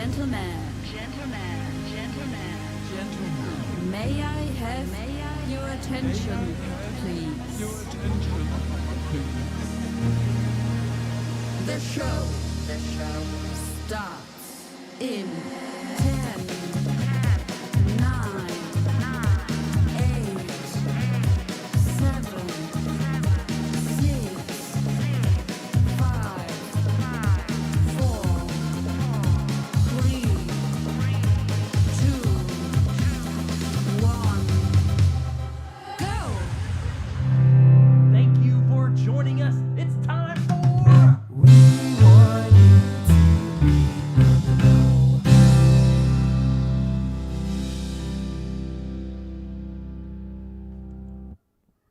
Gentlemen. May I have your attention, please? The show starts in 10, 9, 8, 7, 6, 5, 4, 3, 2, 1, go! Thank you for joining us. It's time for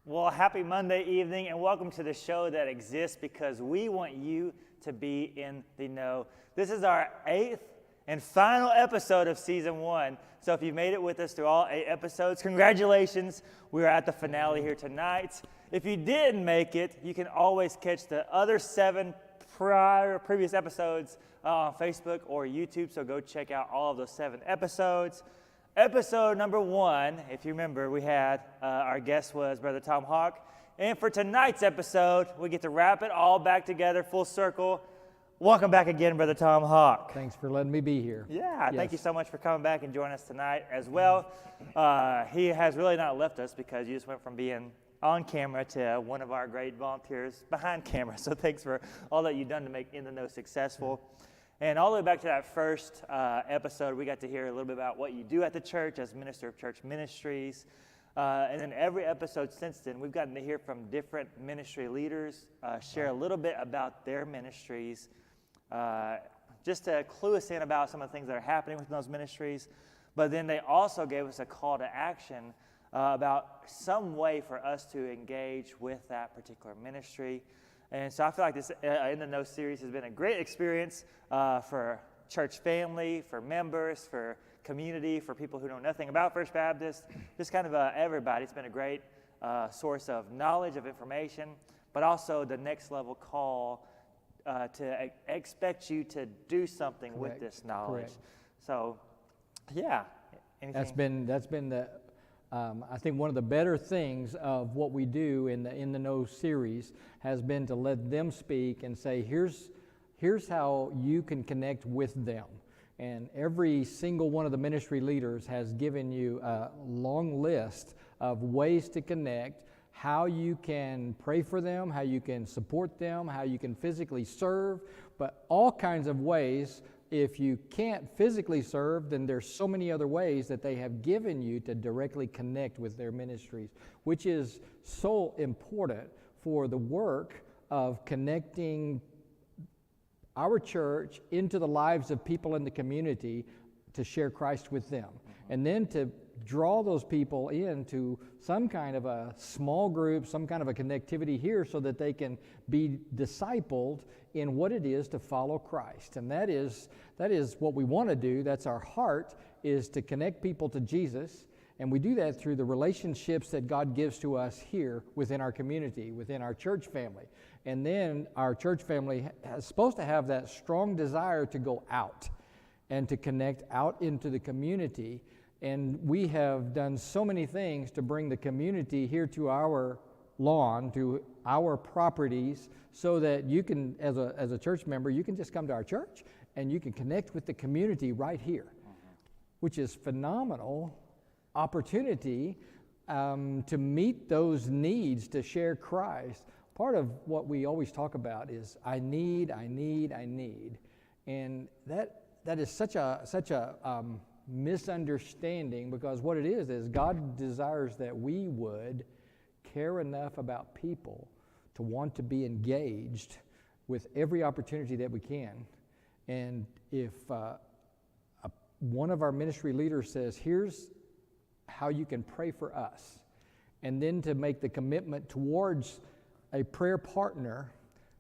Well, happy Monday evening and welcome to the show that exists because we want you to be in the know. This is our 8th and final episode of season 1. So if you made it with us through all 8 episodes, congratulations. We are at the finale here tonight. If you didn't make it, you can always catch the other 7 previous episodes on Facebook or YouTube. So go check out all of those 7 episodes. Episode number 1, if you remember, we had our guest was Brother Tom Hawk. And for tonight's episode, we get to wrap it all back together, full circle. Welcome back again, Brother Tom Hawk. Thanks for letting me be here. Yeah, Yes. Thank you so much for coming back and joining us tonight as well. He has really not left us because you just went from being on camera to one of our great volunteers behind camera. So thanks for all that you've done to make In the Know successful. And all the way back to that first episode, we got to hear a little bit about what you do at the church as Minister of Church Ministries. And then every episode since then, we've gotten to hear from different ministry leaders, share a little bit about their ministries, just to clue us in about some of the things that are happening within those ministries. But then they also gave us a call to action about some way for us to engage with that particular ministry. And so I feel like this In the Know series has been a great experience for church family, for members, for community, for people who know nothing about First Baptist, just kind of everybody. It's been a great source of knowledge, of information, but also the next level call to expect you to do something with this knowledge. Correct. So, yeah. Anything? That's been the I think one of the better things of what we do in the Know series has been to let them speak and say, here's how you can connect with them. And every single one of the ministry leaders has given you a long list of ways to connect, how you can pray for them, how you can support them, how you can physically serve, but all kinds of ways. If you can't physically serve, then there's so many other ways that they have given you to directly connect with their ministries, which is so important for the work of connecting our church into the lives of people in the community to share Christ with them. And then to draw those people into some kind of a small group, some kind of a connectivity here so that they can be discipled in what it is to follow Christ. And that is what we want to do. That's our heart, is to connect people to Jesus. And we do that through the relationships that God gives to us here within our community, within our church family. And then our church family is supposed to have that strong desire to go out and to connect out into the community. And we have done so many things to bring the community here to our lawn, to our properties, so that you can, as a church member, you can just come to our church and you can connect with the community right here, which is phenomenal opportunity to meet those needs, to share Christ. Part of what we always talk about is I need. And that is such a misunderstanding, because what it is God desires that we would care enough about people to want to be engaged with every opportunity that we can. And if one of our ministry leaders says, here's how you can pray for us, and then to make the commitment towards a prayer partner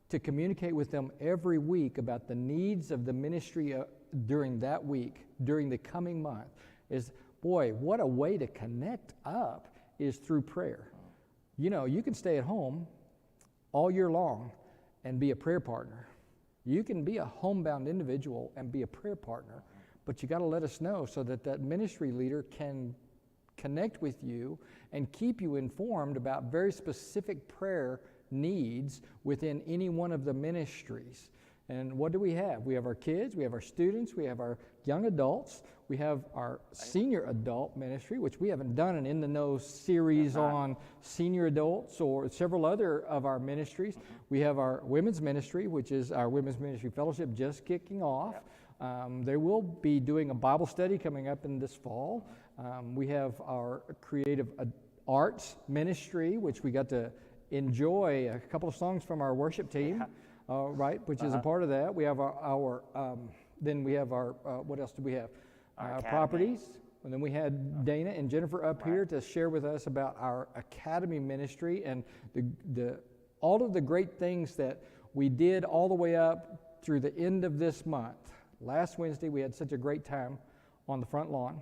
to communicate with them every week about the needs of the ministry during that week, during the coming month, is, boy, what a way to connect up is through prayer. You know, you can stay at home all year long and be a prayer partner. You can be a homebound individual and be a prayer partner. but you got to let us know so that that ministry leader can connect with you and keep you informed about very specific prayer needs within any one of the ministries. And what do we have? We have our kids, we have our students, we have our young adults, we have our senior adult ministry, which we haven't done an In the Know series on senior adults or several other of our ministries. We have our women's ministry, which is our Women's Ministry Fellowship just kicking off. They will be doing a Bible study coming up in this fall. We have our creative arts ministry, which we got to enjoy a couple of songs from our worship team, right, which is a part of that. We have then we have our, what else do we have? Our properties. And then we had Dana and Jennifer up here to share with us about our academy ministry and all of the great things that we did all the way up through the end of this month. Last Wednesday, we had such a great time on the front lawn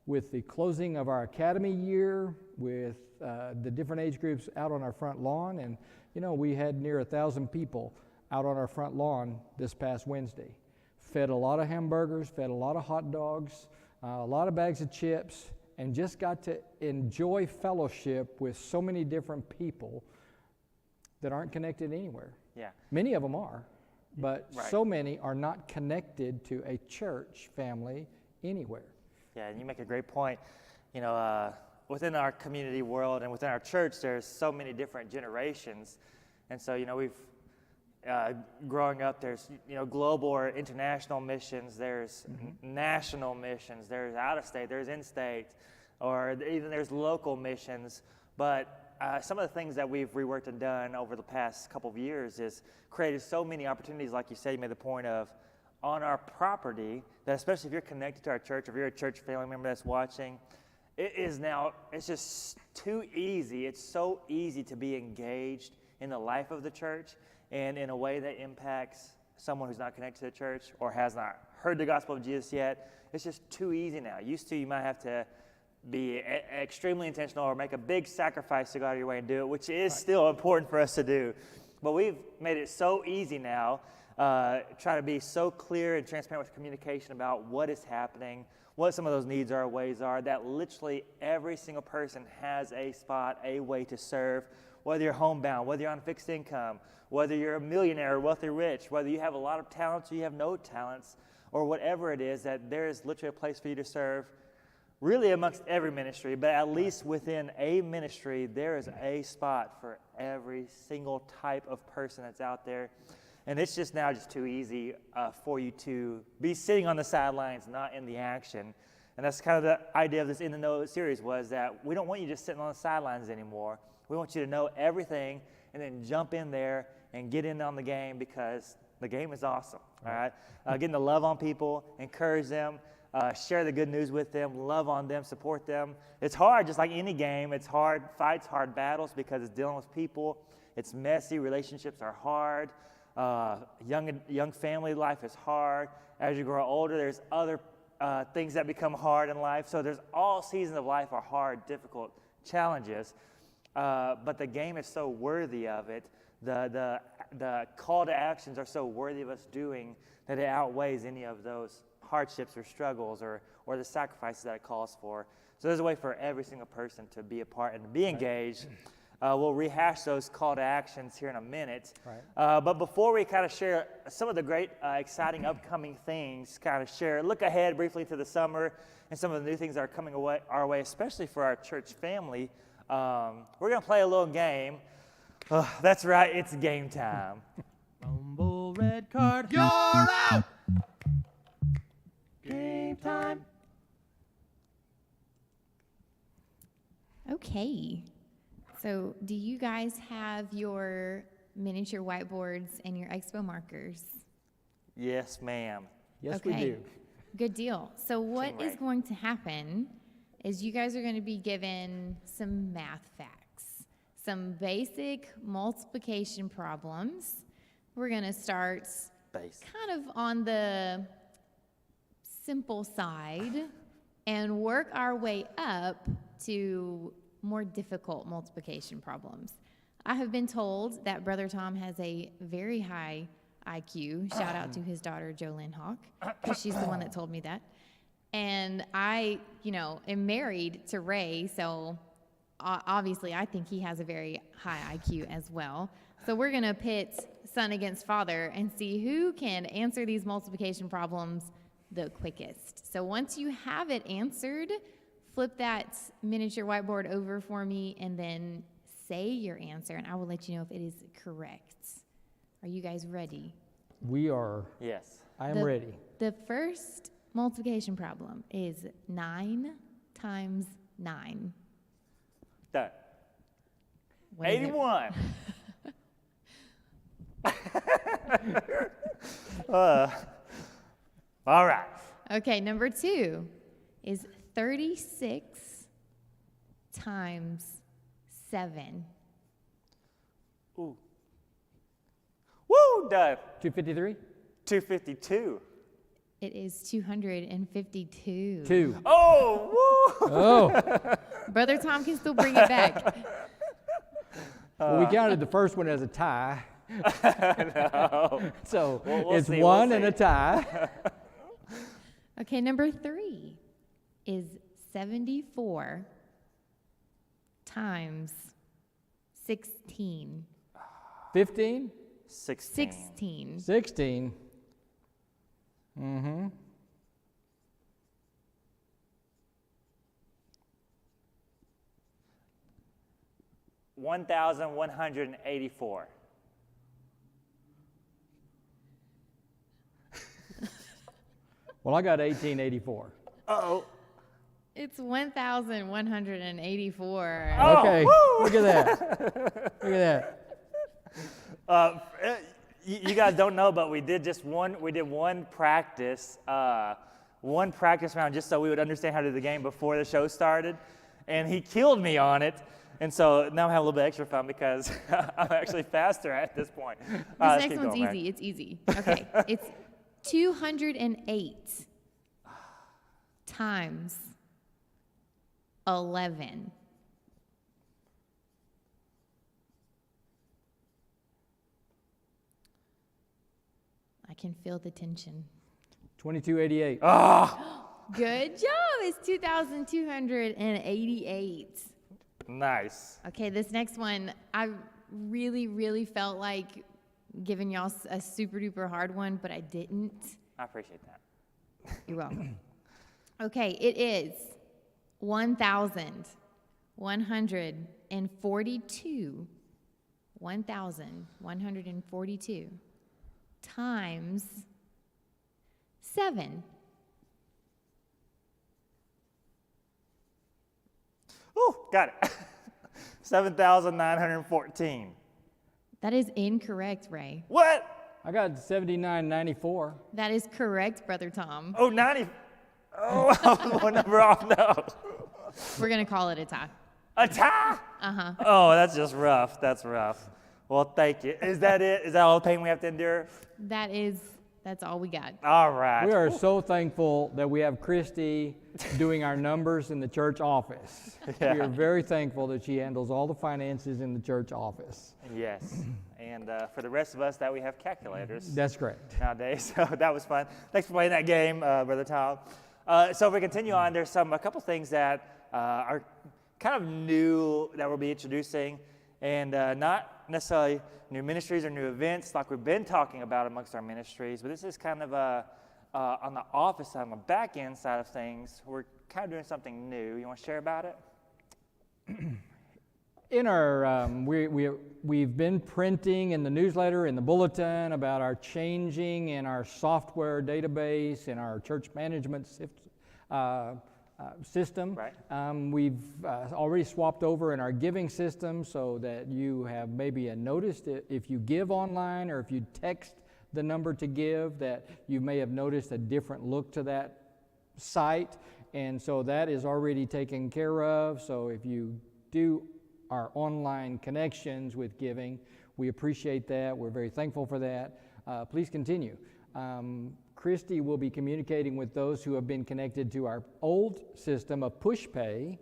with the closing of our academy year, with the different age groups out on our front lawn. And, you know, we had near 1,000 people out on our front lawn this past Wednesday. Fed a lot of hamburgers, fed a lot of hot dogs, a lot of bags of chips, and just got to enjoy fellowship with so many different people that aren't connected anywhere. Yeah. Many of them are, but so many are not connected to a church family anywhere. Yeah, and you make a great point. You know, within our community world and within our church, there's so many different generations. And so, you know, we've growing up, there's, you know, global or international missions, there's national missions, there's out-of-state, there's in-state, or even there's local missions. But some of the things that we've reworked and done over the past couple of years is created so many opportunities, like you said, you made the point of, on our property, that especially if you're connected to our church, if you're a church family member that's watching, it's just too easy. It's so easy to be engaged in the life of the church and in a way that impacts someone who's not connected to the church or has not heard the gospel of Jesus yet. It's just too easy now. Used to, you might have to be extremely intentional or make a big sacrifice to go out of your way and do it, which is still important for us to do. But we've made it so easy now, try to be so clear and transparent with communication about what is happening, what some of those needs are, ways are, that literally every single person has a spot, a way to serve, whether you're homebound, whether you're on fixed income, whether you're a millionaire or wealthy rich, whether you have a lot of talents or you have no talents, or whatever it is, that there is literally a place for you to serve, really amongst every ministry, but at least within a ministry, there is a spot for every single type of person that's out there. And it's just now just too easy for you to be sitting on the sidelines, not in the action. And that's kind of the idea of this In the Know series, was that we don't want you just sitting on the sidelines anymore. We want you to know everything and then jump in there and get in on the game, because the game is awesome, all right? Getting to love on people, encourage them, share the good news with them, love on them, support them. It's hard, just like any game. It's hard fights, hard battles, because it's dealing with people. It's messy. Relationships are hard. Young family life is hard. As you grow older, there's other things that become hard in life. So there's all seasons of life are hard, difficult challenges. But the game is so worthy of it. The call to actions are so worthy of us doing that it outweighs any of those hardships or struggles or the sacrifices that it calls for. So there's a way for every single person to be a part and to be engaged. We'll rehash those call to actions here in a minute. But before we kind of share some of the great, exciting upcoming things, look ahead briefly to the summer and some of the new things that are coming our way, especially for our church family. We're going to play a little game. That's right, it's game time. Rumble, red card, you're out! Game time. Okay. So, do you guys have your miniature whiteboards and your expo markers? Yes, ma'am. Yes, we do. Good deal. So, what is going to happen is you guys are going to be given some math facts, some basic multiplication problems. We're going to start kind of on the simple side and work our way up to more difficult multiplication problems. I have been told that Brother Tom has a very high IQ. Shout out to his daughter, Jolynn Hawk, because she's the one that told me that. And I, am married to Ray, so obviously I think he has a very high IQ as well. So we're going to pit son against father and see who can answer these multiplication problems the quickest. So once you have it answered, flip that miniature whiteboard over for me and then say your answer, and I will let you know if it is correct. Are you guys ready? We are. Yes. I am ready. The first multiplication problem is 9 times 9. Done. What is it? 81. All right. Okay, number 2 is 36 times 7. Ooh. Woo, done. 253? 252. It is 252. 2. Oh, woo. Oh. Brother Tom can still bring it back. Well, we counted the first one as a tie. No. So We'll it's see, one we'll and see. a tie. Okay, number 3 is 74 times 16. 15? 16. 16. 16. Mm-hmm. $1,184. Well, I got 1884. Uh-oh. It's 1,184. Oh, Okay, woo! look at that. Look at that. You guys don't know, but we did one practice round just so we would understand how to do the game before the show started, and he killed me on it, and so now I'm having a little bit extra fun because I'm actually faster at this point. This Let's next keep one's going, easy. man. It's easy. Okay. It's 208 times 11. I can feel the tension. 2288. Oh, Good job. It's 2,288. nice. Okay, this next one, I really, really felt like giving y'all a super duper hard one, but I didn't. I appreciate that. You're welcome. Okay, it is 1,142. 1,142 times 7. Ooh, got it. 7,914. That is incorrect, Ray. What? I got 7994. That is correct, Brother Tom. Oh, 90. Oh, one number off. No. We're going to call it a tie. A tie? Uh-huh. Oh, that's just rough. That's rough. Well, thank you. Is that it? Is that all the pain we have to endure? That's all we got. All right. We are so thankful that we have Christy doing our numbers in the church office. Yeah. We are very thankful that she handles all the finances in the church office. Yes. And for the rest of us, that we have calculators That's correct. nowadays. So that was fun. Thanks for playing that game, Brother Tom. So if we continue on, there's a couple things that are kind of new that we'll be introducing, and not necessarily new ministries or new events like we've been talking about amongst our ministries, but this is kind of on the office side, on the back end side of things. We're kind of doing something new. You want to share about it? In our, we've been printing in the newsletter, in the bulletin about our changing in our software database, in our church management system. Right. We've already swapped over in our giving system so that you have maybe noticed it if you give online or if you text the number to give, that you may have noticed a different look to that site. And so that is already taken care of. So if you do our online connections with giving, we appreciate that. We're very thankful for that. Please continue. Christy will be communicating with those who have been connected to our old system of push pay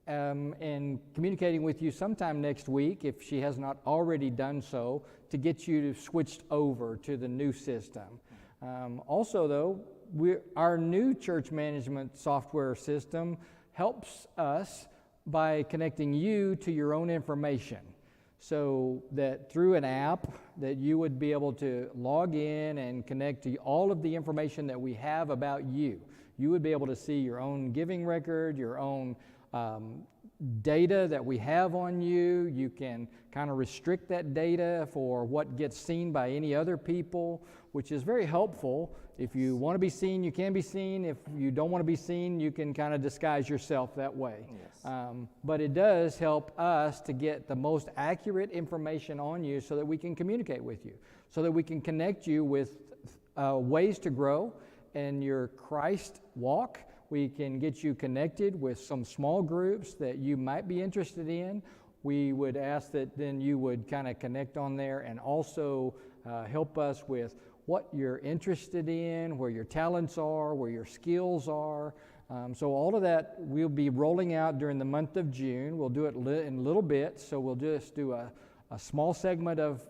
and communicating with you sometime next week, if she has not already done so, to get you switched over to the new system. Also, though, our new church management software system helps us by connecting you to your own information, so that through an app that you would be able to log in and connect to all of the information that we have about you. You would be able to see your own giving record, your own data that we have on you. You can kind of restrict that data for what gets seen by any other people, which is very helpful. If you want to be seen, you can be seen. If you don't want to be seen, you can kind of disguise yourself that way. Yes. But it does help us to get the most accurate information on you so that we can communicate with you, so that we can connect you with ways to grow in your Christ walk. We can get you connected with some small groups that you might be interested in. We would ask that then you would kind of connect on there, and also help us with what you're interested in, where your talents are, where your skills are. So all of that we'll be rolling out during the month of June. We'll do it in little bits. So we'll just do a small segment of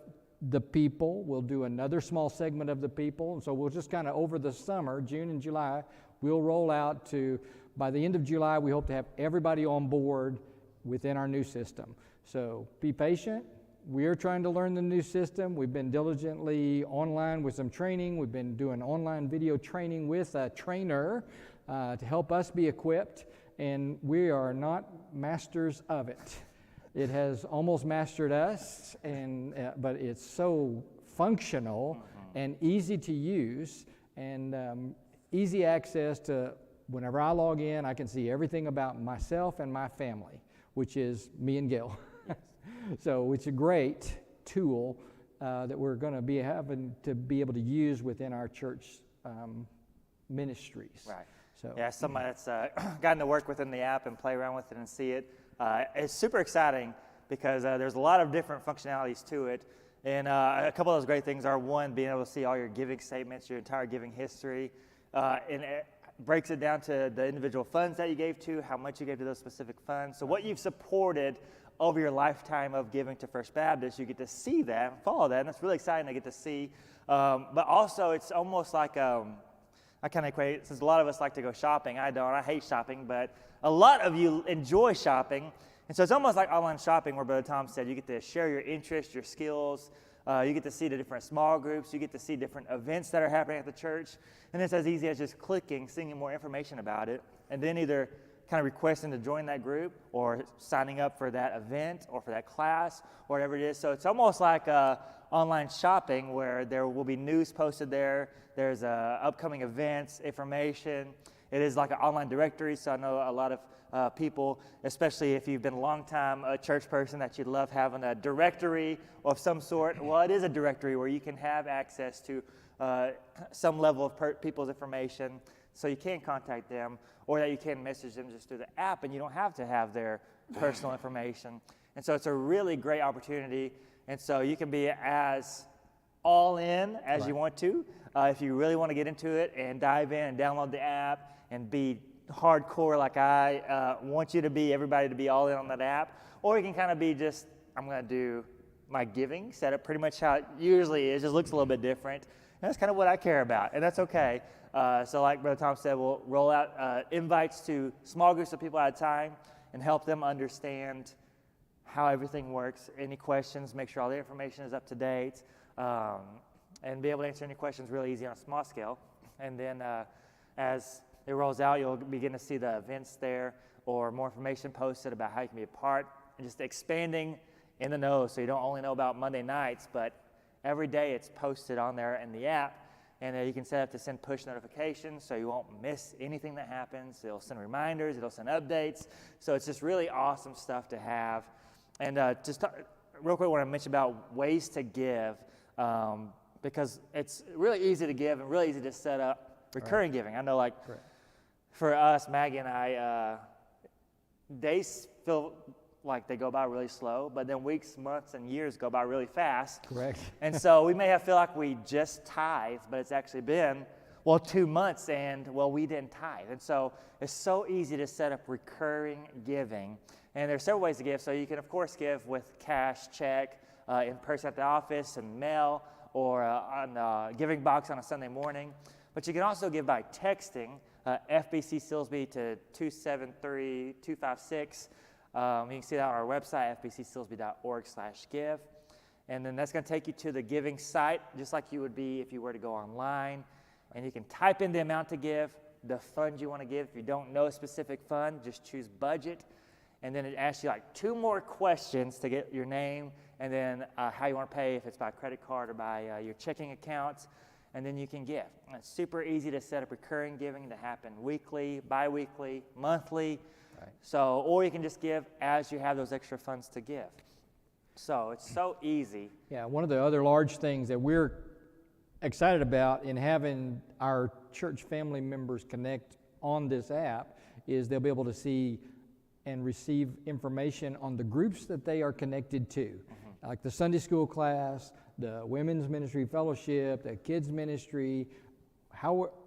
the people. We'll do another small segment of the people. And so we'll just kind of over the summer, June and July, we'll roll out to, by the end of July, we hope to have everybody on board within our new system. So be patient. We are trying to learn the new system. We've been diligently online with some training. We've been doing online video training with a trainer to help us be equipped, and we are not masters of it. It has almost mastered us, and but it's so functional and easy to use, and easy access to. Whenever I log in, I can see everything about myself and my family, which is me and Gail. So it's a great tool that we're going to be having to be able to use within our church ministries. Right. So yeah, somebody that's gotten to work within the app and play around with it and see it. It's super exciting because there's a lot of different functionalities to it. And a couple of those great things are, one, being able to see all your giving statements, your entire giving history, and it breaks it down to the individual funds that you gave to, how much you gave to those specific funds. So what you've supported over your lifetime of giving to First Baptist, you get to see that and follow that, and it's really exciting to get to see. But also, it's almost like, I kind of equate, since a lot of us like to go shopping, I don't, I hate shopping, but a lot of you enjoy shopping, and so it's almost like online shopping where Brother Tom said you get to share your interests, your skills, you get to see the different small groups, you get to see different events that are happening at the church, and it's as easy as just clicking, seeing more information about it, and then either kind of requesting to join that group or signing up for that event or for that class or whatever it is. So it's almost like online shopping where there will be news posted there. There's upcoming events, information. It is like an online directory, so I know a lot of people, especially if you've been a long time a church person, that you'd love having a directory of some sort. Well, it is a directory where you can have access to some level of people's information, so you can contact them, or that you can message them just through the app, and you don't have to have their personal information. And so it's a really great opportunity, and so you can be as all in as you want to, if you really want to get into it and dive in and download the app and be hardcore like I want you to be, everybody to be all in on that app, or you can kind of be just, I'm going to do my giving setup pretty much how it usually is, just looks a little bit different. And that's kind of what I care about, and that's okay. So like Brother Tom said, we'll roll out invites to small groups of people at a time and help them understand how everything works. Any questions, make sure all the information is up to date, and be able to answer any questions really easy on a small scale. And then as it rolls out, you'll begin to see the events there or more information posted about how you can be a part, and just expanding in the know, so you don't only know about Monday nights, but every day it's posted on there in the app. And you can set up to send push notifications so you won't miss anything that happens. It'll send reminders, it'll send updates. So it's just really awesome stuff to have. And real quick, I want to mention about ways to give, because it's really easy to give and really easy to set up recurring giving. I know, like, for us, Maggie and I, days feel like they go by really slow, but then weeks, months, and years go by really fast. Correct. And so we may feel like we just tithe, but it's actually been well, 2 months, and well, we didn't tithe. And so it's so easy to set up recurring giving. And there's several ways to give. So you can, of course, give with cash, check, in person at the office, and mail, or on the giving box on a Sunday morning. But you can also give by texting fbcsilsbee to 273-256. You can see that on our website, fbcsilsbee.org/give. And then that's going to take you to the giving site, just like you would be if you were to go online. And you can type in the amount to give, the fund you want to give. If you don't know a specific fund, just choose budget. And then it asks you like 2 more questions to get your name, and then how you want to pay, if it's by credit card or by your checking account. And then you can give. And it's super easy to set up recurring giving to happen weekly, bi-weekly, monthly. Right. So, or you can just give as you have those extra funds to give. So it's so easy. Yeah, one of the other large things that we're excited about in having our church family members connect on this app is they'll be able to see and receive information on the groups that they are connected to, like the Sunday school class, the women's ministry fellowship, the kids ministry,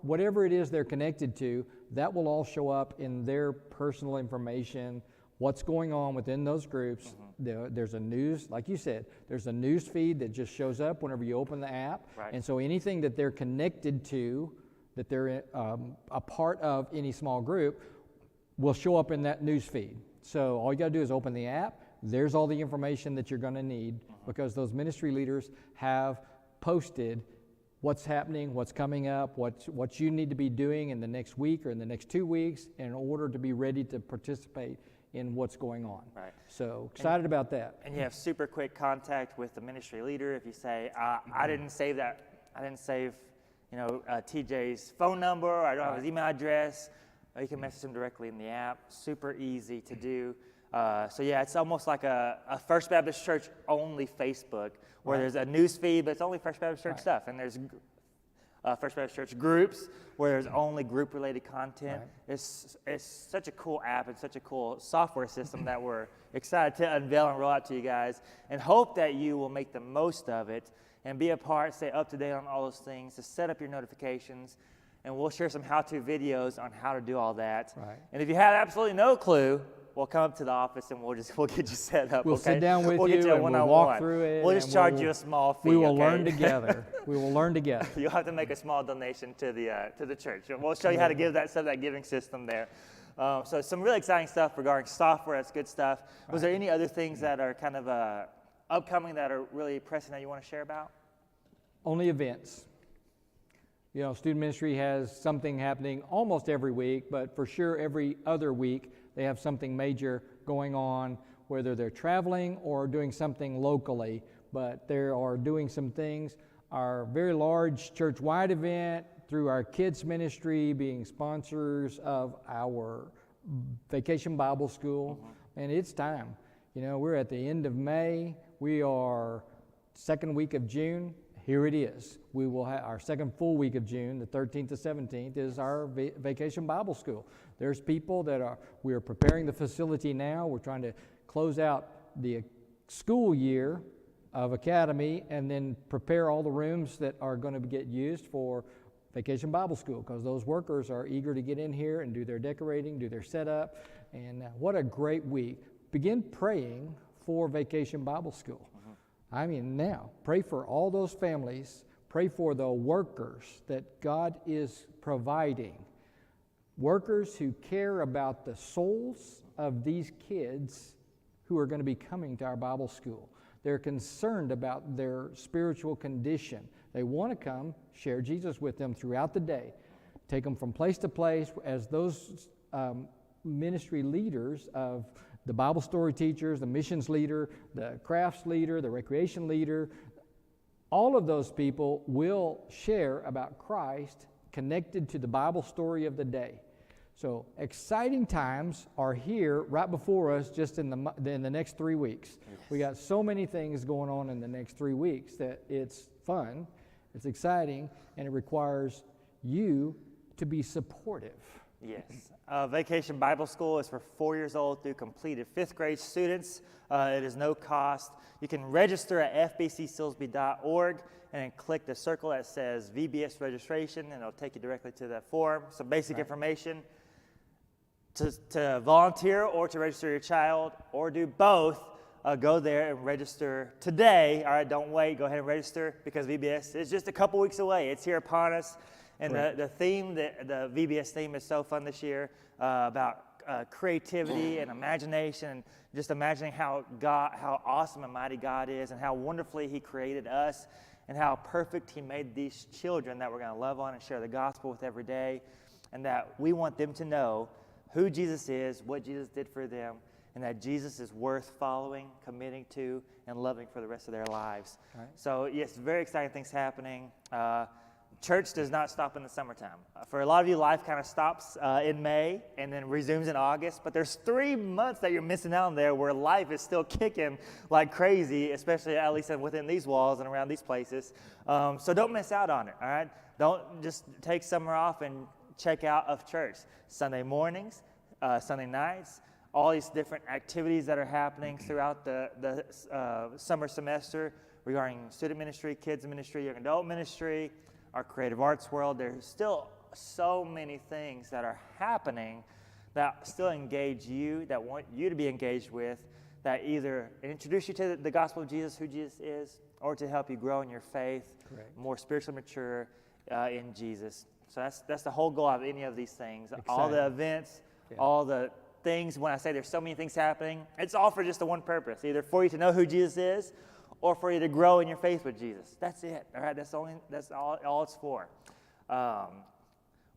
whatever it is they're connected to, that will all show up in their personal information, what's going on within those groups. There's a news, like you said, there's a news feed that just shows up whenever you open the app. Right. And so anything that they're connected to, that they're a part of any small group, will show up in that news feed. So all you got to do is open the app. There's all the information that you're going to need, because those ministry leaders have posted what's happening, what's coming up, what you need to be doing in the next week or in the next 2 weeks in order to be ready to participate in what's going on. Right. So excited about that. And you have super quick contact with the ministry leader. If you say, I didn't save TJ's phone number, or I don't have his email address, you can message them directly in the app. Super easy to do. So yeah, it's almost like a First Baptist Church only Facebook, where there's a news feed, but it's only First Baptist Church stuff. And there's First Baptist Church groups, where there's only group-related content. Right. It's such a cool app and such a cool software system that we're excited to unveil and roll out to you guys, and hope that you will make the most of it and be a part, stay up to date on all those things, to set up your notifications. And we'll share some how-to videos on how to do all that. Right. And if you have absolutely no clue, we'll come up to the office and we'll get you set up. We'll sit down with you and we'll walk through it. We'll just charge you a small fee. We will learn together. We will learn together. You'll have to make a small donation to the church. We'll show you how to give set that giving system there. So some really exciting stuff regarding software. That's good stuff. Was there any other things that are kind of upcoming that are really pressing that you want to share about? Only events. You know, student ministry has something happening almost every week, but for sure every other week they have something major going on, whether they're traveling or doing something locally. But they are doing some things. Our very large church-wide event through our kids ministry being sponsors of our Vacation Bible School. And it's time. You know, we're at the end of May. We are second week of June. Here it is. We will have our second full week of June, the 13th to 17th, is our Vacation Bible School. There's people we are preparing the facility now. We're trying to close out the school year of Academy and then prepare all the rooms that are going to get used for Vacation Bible School, because those workers are eager to get in here and do their decorating, do their setup. And what a great week. Begin praying for Vacation Bible School. I mean, now, pray for all those families. Pray for the workers that God is providing. Workers who care about the souls of these kids who are going to be coming to our Bible school. They're concerned about their spiritual condition. They want to come, share Jesus with them throughout the day. Take them from place to place as those ministry leaders of the Bible story teachers, the missions leader, the crafts leader, the recreation leader. All of those people will share about Christ connected to the Bible story of the day. So exciting times are here right before us just in the next 3 weeks. Yes. We got so many things going on in the next 3 weeks that it's fun, it's exciting, and it requires you to be supportive. Yes. Vacation Bible School is for 4 years old through completed 5th grade students. It is no cost. You can register at fbcsilsbee.org and then click the circle that says VBS registration, and it'll take you directly to that form. Some basic information to volunteer or to register your child or do both. Go there and register today. All right, don't wait. Go ahead and register because VBS is just a couple weeks away. It's here upon us. And the theme, the VBS theme is so fun this year about creativity and imagination, and just imagining how awesome and mighty God is, and how wonderfully He created us, and how perfect He made these children that we're going to love on and share the gospel with every day, and that we want them to know who Jesus is, what Jesus did for them, and that Jesus is worth following, committing to, and loving for the rest of their lives. Right. So, yes, very exciting things happening. Church does not stop in the summertime. For a lot of you, life kind of stops in May and then resumes in August, but there's 3 months that you're missing out on there where life is still kicking like crazy, especially at least within these walls and around these places. So don't miss out on it, all right? Don't just take summer off and check out of church. Sunday mornings, Sunday nights, all these different activities that are happening throughout the summer semester regarding student ministry, kids ministry, young adult ministry, our creative arts world. There's still so many things that are happening that still engage you, that want you to be engaged with, that either introduce you to the gospel of Jesus, who Jesus is, or to help you grow in your faith, more spiritually mature in Jesus. So that's the whole goal of any of these things. Exciting. All the events, all the things, when I say there's so many things happening, it's all for just the one purpose, either for you to know who Jesus is, or for you to grow in your faith with Jesus. That's it, all right? That's all it's for.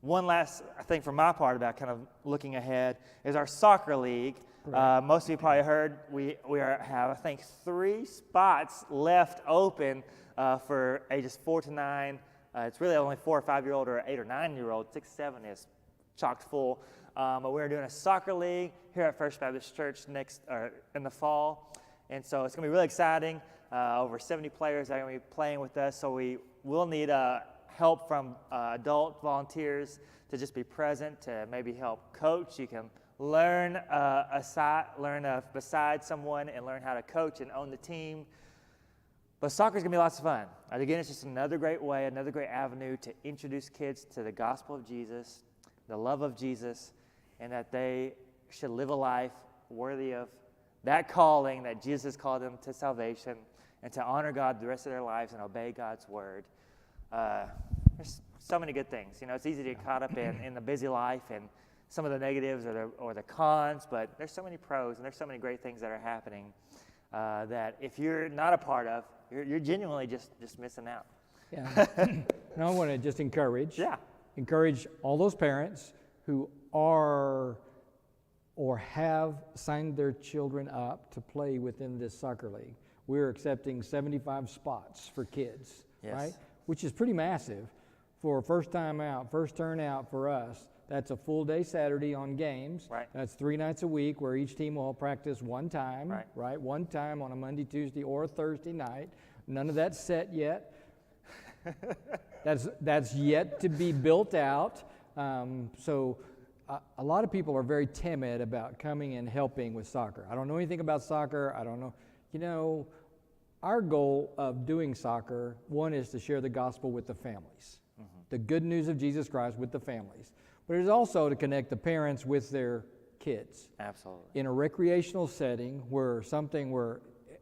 One last thing from my part about kind of looking ahead is our soccer league. Right. Most of you probably heard we have, I think, 3 spots left open for ages 4 to 9. It's really only 4 or 5-year-old or 8 or 9-year-old. 6, 7 is chocked full. But we're doing a soccer league here at First Baptist Church in the fall. And so it's going to be really exciting. Over 70 players are going to be playing with us, so we will need help from adult volunteers to just be present, to maybe help coach. You can learn beside someone and learn how to coach and own the team. But soccer is going to be lots of fun. Again, it's just another great way, another great avenue to introduce kids to the gospel of Jesus, the love of Jesus, and that they should live a life worthy of that calling that Jesus has called them to salvation, and to honor God the rest of their lives and obey God's word. There's so many good things. You know, it's easy to get caught up in the busy life and some of the negatives or the cons, but there's so many pros and there's so many great things that are happening that if you're not a part of, you're genuinely just missing out. Yeah. And I want to just encourage all those parents who are or have signed their children up to play within this soccer league. We're accepting 75 spots for kids, right? Which is pretty massive for first turnout for us. That's a full day Saturday on games. Right. That's 3 nights a week where each team will practice one time, right? One time on a Monday, Tuesday, or a Thursday night. None of that's set yet. That's yet to be built out. So a lot of people are very timid about coming and helping with soccer. I don't know anything about soccer. I don't know. You know, our goal of doing soccer, one, is to share the gospel with the families, the good news of Jesus Christ with the families. But it is also to connect the parents with their kids. Absolutely. In a recreational setting where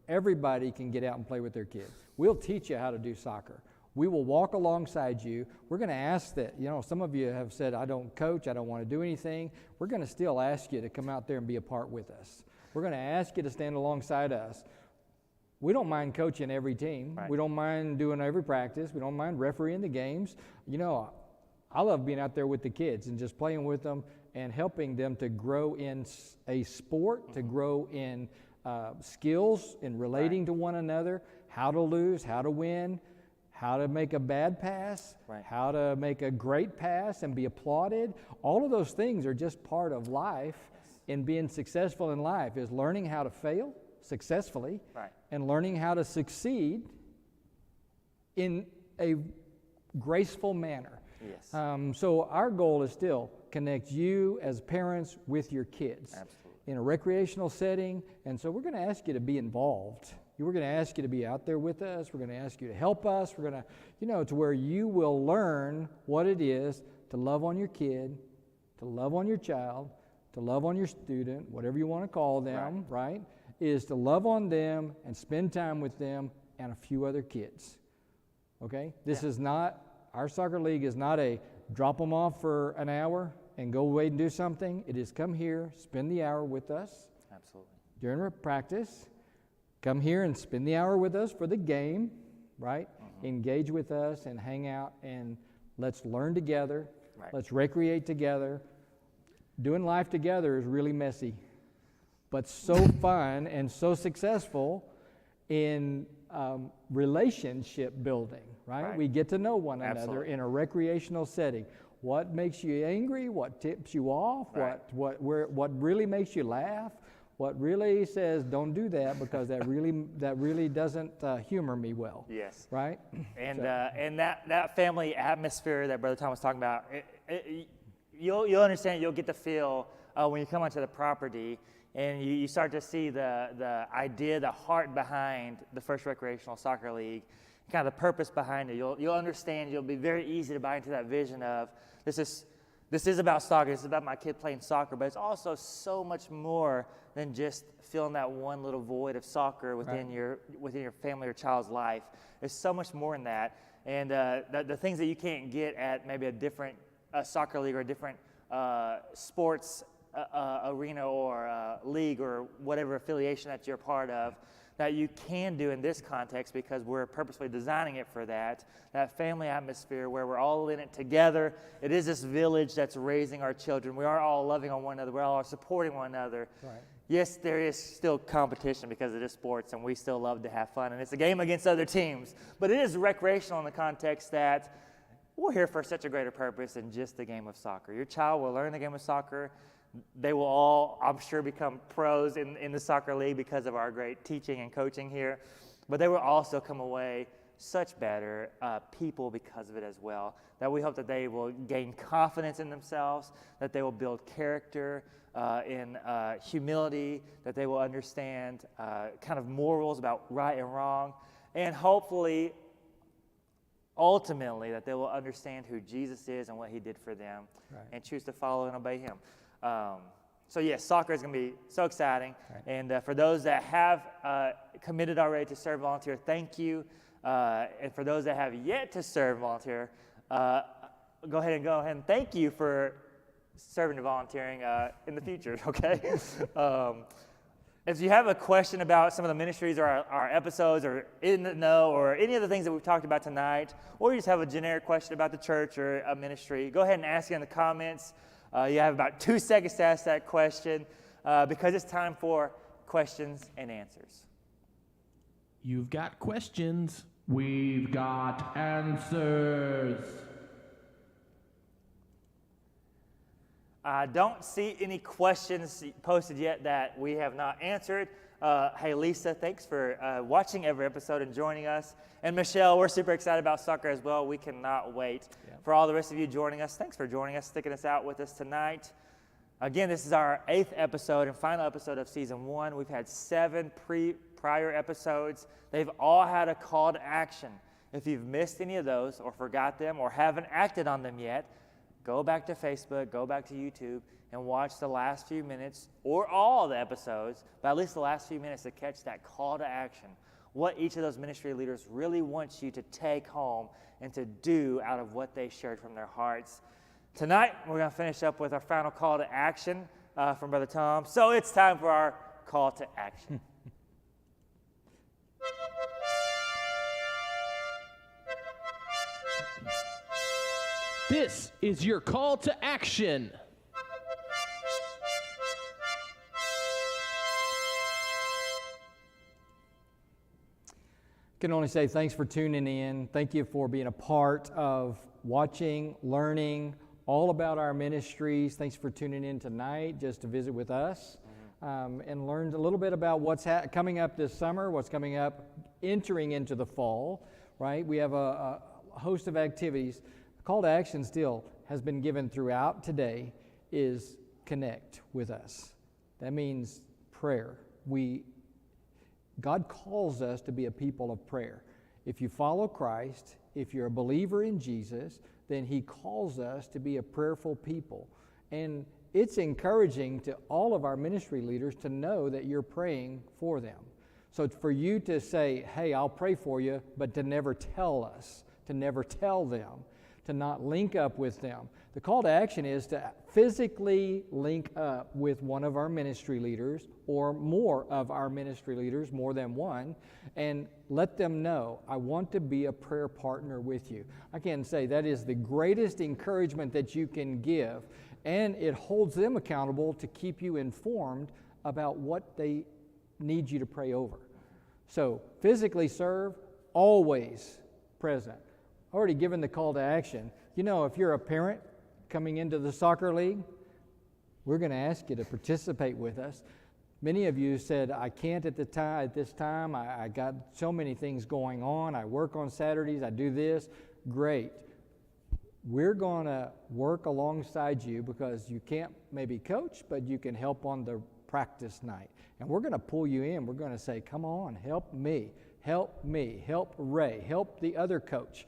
everybody can get out and play with their kids. We'll teach you how to do soccer. We will walk alongside you. We're going to ask that, some of you have said, I don't coach, I don't want to do anything. We're going to still ask you to come out there and be a part with us. We're going to ask you to stand alongside us. We don't mind coaching every team. Right. We don't mind doing every practice. We don't mind refereeing the games. I love being out there with the kids and just playing with them and helping them to grow in a sport, to grow in skills in relating to one another, how to lose, how to win, how to make a bad pass, how to make a great pass and be applauded. All of those things are just part of life. In being successful in life is learning how to fail successfully and learning how to succeed in a graceful manner. Yes. So our goal is still connect you as parents with your kids. Absolutely. In a recreational setting. And so we're going to ask you to be involved. We're going to ask you to be out there with us. We're going to ask you to help us. We're going to, to where you will learn what it is to love on your kid, to love on your child, to love on your student, whatever you want to call them, right? Is to love on them and spend time with them and a few other kids. Okay? This is not, our soccer league is not a drop them off for an hour and go away and do something. It is come here, spend the hour with us. Absolutely. During practice, come here and spend the hour with us for the game, right? Engage with us and hang out and let's learn together. Right. Let's recreate together. Doing life together is really messy, but so fun and so successful in relationship building, right? We get to know one another in a recreational setting. What makes you angry? What tips you off? What really makes you laugh? What really says don't do that because that really doesn't humor me well. Yes. Right. And and that family atmosphere that Brother Tom was talking about, you'll understand. You'll get the feel when you come onto the property and you start to see the idea, the heart behind the First Recreational Soccer League, kind of the purpose behind it. You'll understand. You'll be very easy to buy into that vision of this is about soccer. This is about my kid playing soccer, but it's also so much more than just filling that one little void of soccer within your family or child's life. There's so much more in that, and the things that you can't get at maybe a different soccer league or a different sports arena or league or whatever affiliation that you're a part of, that you can do in this context because we're purposely designing it for that family atmosphere where we're all in it together. It is this village that's raising our children. We are all loving on one another. We're all supporting one another. Right. Yes, there is still competition because it is sports, and we still love to have fun, and it's a game against other teams. But it is recreational in the context that we're here for such a greater purpose than just the game of soccer. Your child will learn the game of soccer. They will all, I'm sure, become pros in the soccer league because of our great teaching and coaching here. But they will also come away such better people because of it as well. That we hope that they will gain confidence in themselves, that they will build character in humility, that they will understand kind of morals about right and wrong, and hopefully, ultimately, that they will understand who Jesus is and what he did for them and choose to follow and obey him. So yes, soccer is going to be so exciting. And for those that have committed already to serve volunteer, thank you. And for those that have yet to serve volunteer, go ahead and thank you for serving and volunteering in the future, okay? If you have a question about some of the ministries or our episodes or in the know or any of the things that we've talked about tonight, or you just have a generic question about the church or a ministry, go ahead and ask it in the comments. You have about 2 seconds to ask that question because it's time for questions and answers. You've got questions. We've got answers. I don't see any questions posted yet that we have not answered. Hey, Lisa, thanks for watching every episode and joining us. And Michelle, we're super excited about soccer as well. We cannot wait for all the rest of you joining us. Thanks for joining us, sticking us out with us tonight. Again, this is our 8th episode and final episode of Season 1. We've had 7 prior episodes. They've all had a call to action. If you've missed any of those or forgot them or haven't acted on them yet, go back to Facebook, go back to YouTube, and watch the last few minutes, or all the episodes, but at least the last few minutes to catch that call to action. What each of those ministry leaders really wants you to take home and to do out of what they shared from their hearts. Tonight, we're going to finish up with our final call to action from Brother Tom. So it's time for our call to action. This is your call to action. Can only say thanks for tuning in. Thank you for being a part of watching, learning all about our ministries. Thanks for tuning in tonight just to visit with us and learn a little bit about what's coming up this summer, what's coming up entering into the fall, right? We have a host of activities. The call to action still has been given throughout today. is connect with us. That means prayer. God calls us to be a people of prayer. If you follow Christ, if you're a believer in Jesus, then He calls us to be a prayerful people. And it's encouraging to all of our ministry leaders to know that you're praying for them. So for you to say, hey, I'll pray for you, but to never tell us, to never tell them, to not link up with them. The call to action is to physically link up with one of our ministry leaders or more of our ministry leaders, more than one, and let them know, I want to be a prayer partner with you. I can say that is the greatest encouragement that you can give, and it holds them accountable to keep you informed about what they need you to pray over. So physically serve, always present. Already given the call to action. You know, if you're a parent coming into the soccer league, we're going to ask you to participate with us. Many of you said, I can't at this time. I got so many things going on. I work on Saturdays. I do this. Great. We're going to work alongside you because you can't maybe coach, but you can help on the practice night. And we're going to pull you in. We're going to say, come on, help me, help Ray, help the other coach.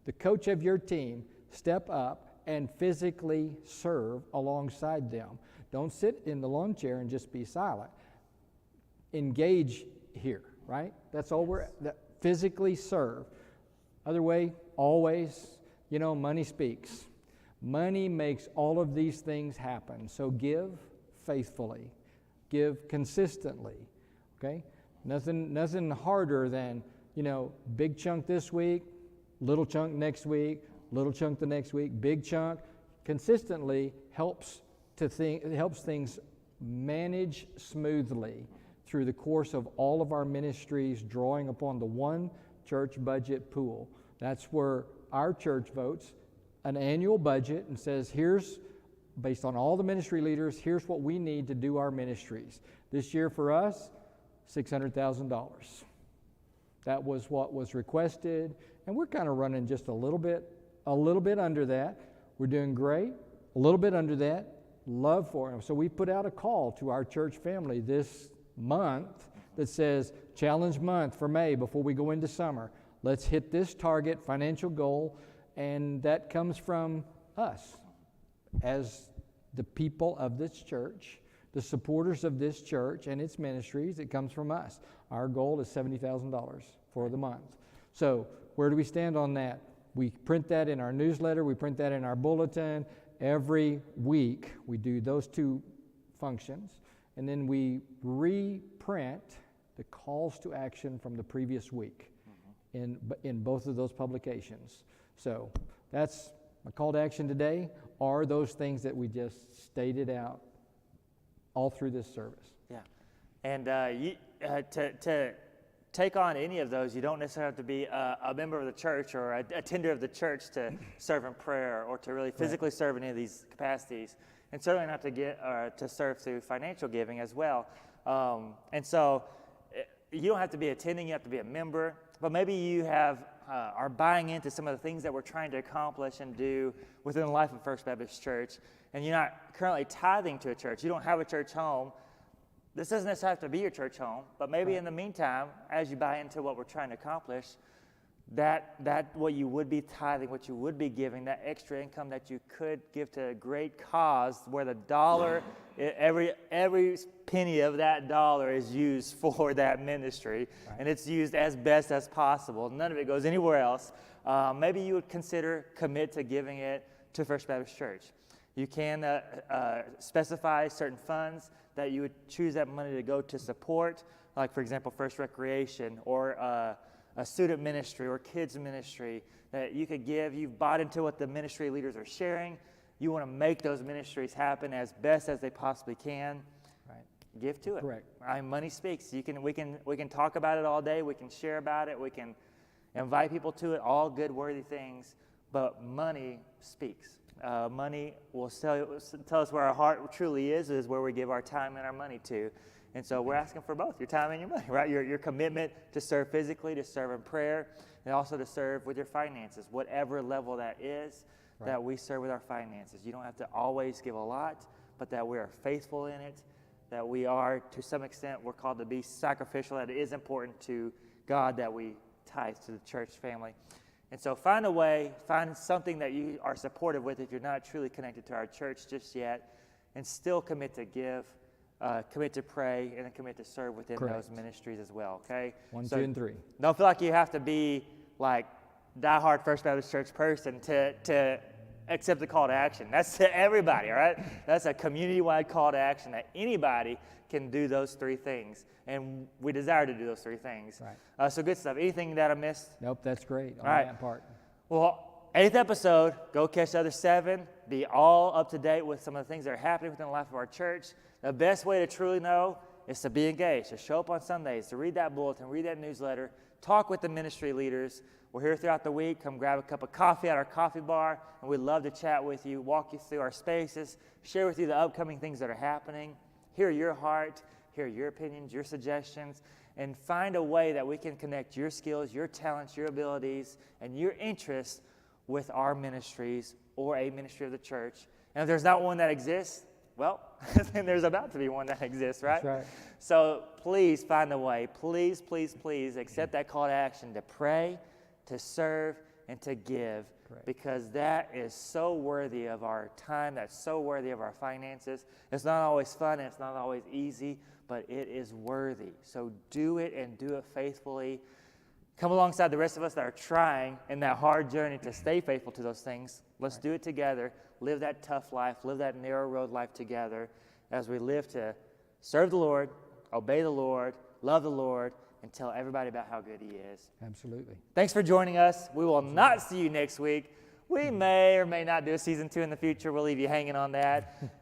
The coach of your team, step up and physically serve alongside them. Don't sit in the lawn chair and just be silent. Engage here, right? That's all physically serve. Other way, always, money speaks. Money makes all of these things happen. So give faithfully. Give consistently, okay? Nothing harder than, big chunk this week, little chunk next week, little chunk the next week, big chunk. Consistently helps things manage smoothly through the course of all of our ministries, drawing upon the one church budget pool. That's where our church votes an annual budget and says, here's, based on all the ministry leaders, here's what we need to do our ministries. This year for us, $600,000. That was what was requested, and we're kind of running just a little bit under that. We're doing great, a little bit under that, love for them. So we put out a call to our church family this month that says, challenge month for May before we go into summer. Let's hit this target, financial goal, and that comes from us as the people of this church, the supporters of this church and its ministries. It comes from us. Our goal is $70,000 for the month. So where do we stand on that? We print that in our newsletter. We print that in our bulletin. Every week we do those two functions, and then we reprint the calls to action from the previous week in both of those publications. So that's my call to action today, are those things that we just stated out all through this service. Yeah. And to take on any of those, you don't necessarily have to be a member of the church or a attender of the church to serve in prayer or to really physically serve in any of these capacities, and certainly not to get to serve through financial giving as well. And so you don't have to be attending, you have to be a member, but maybe you are buying into some of the things that we're trying to accomplish and do within the life of First Baptist Church, and you're not currently tithing to a church. You don't have a church home. This doesn't necessarily have to be your church home, but maybe in the meantime, as you buy into what we're trying to accomplish, that what you would be tithing, what you would be giving, that extra income that you could give to a great cause, where the dollar, every penny of that dollar is used for that ministry, and it's used as best as possible. None of it goes anywhere else. Maybe you would commit to giving it to First Baptist Church. You can specify certain funds that you would choose that money to go to support, like, for example, First Recreation or a student ministry or kids ministry that you could give. You've bought into what the ministry leaders are sharing. You want to make those ministries happen as best as they possibly can. Right. Give to it. Correct. Money speaks. We can talk about it all day. We can share about it. We can invite people to it. All good, worthy things. But money speaks. Money will tell us where our heart truly is where we give our time and our money to. And so we're asking for both, your time and your money, right? Your commitment to serve physically, to serve in prayer, and also to serve with your finances, whatever level that is. that we serve with our finances. You don't have to always give a lot, but that we are faithful in it, that we are, to some extent, we're called to be sacrificial, that it is important to God that we tithe to the church family. And so find a way, find something that you are supportive with if you're not truly connected to our church just yet, and still commit to give, commit to pray, and then commit to serve within those ministries as well, okay? 1, 2, and 3. Don't feel like you have to be like diehard First Baptist Church person to accept the call to action. That's to everybody, all right? That's a community-wide call to action that anybody can do those 3 things, and we desire to do those 3 things. Right. So good stuff. Anything that I missed? Nope, that's great on All right. that part. Well, 8th episode, go catch the other 7. Be all up to date with some of the things that are happening within the life of our church. The best way to truly know is to be engaged, to show up on Sundays, to read that bulletin, read that newsletter, talk with the ministry leaders. We're here throughout the week. Come grab a cup of coffee at our coffee bar, and we'd love to chat with you, walk you through our spaces, share with you the upcoming things that are happening, hear your heart, hear your opinions, your suggestions, and find a way that we can connect your skills, your talents, your abilities, and your interests with our ministries or a ministry of the church. And if there's not one that exists, well, then there's about to be one that exists, right? That's right. So please find a way. Please, please, please accept that call to action to pray, to serve, and to give. Correct. Because that is so worthy of our time. That's so worthy of our finances. It's not always fun and it's not always easy, but it is worthy. So do it and do it faithfully. Come alongside the rest of us that are trying in that hard journey to stay faithful to those things. Let's do it together. Live that tough life. Live that narrow road life together as we live to serve the Lord, obey the Lord, love the Lord, and tell everybody about how good He is. Absolutely. Thanks for joining us. We will not see you next week. We may or may not do a season 2 in the future. We'll leave you hanging on that.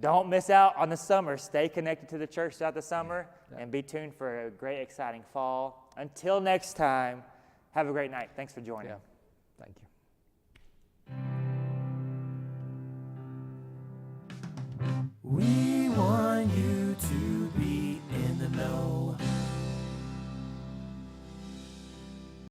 Don't miss out on the summer. Stay connected to the church throughout the summer and be tuned for a great, exciting fall. Until next time, have a great night. Thanks for joining. Yeah. Thank you.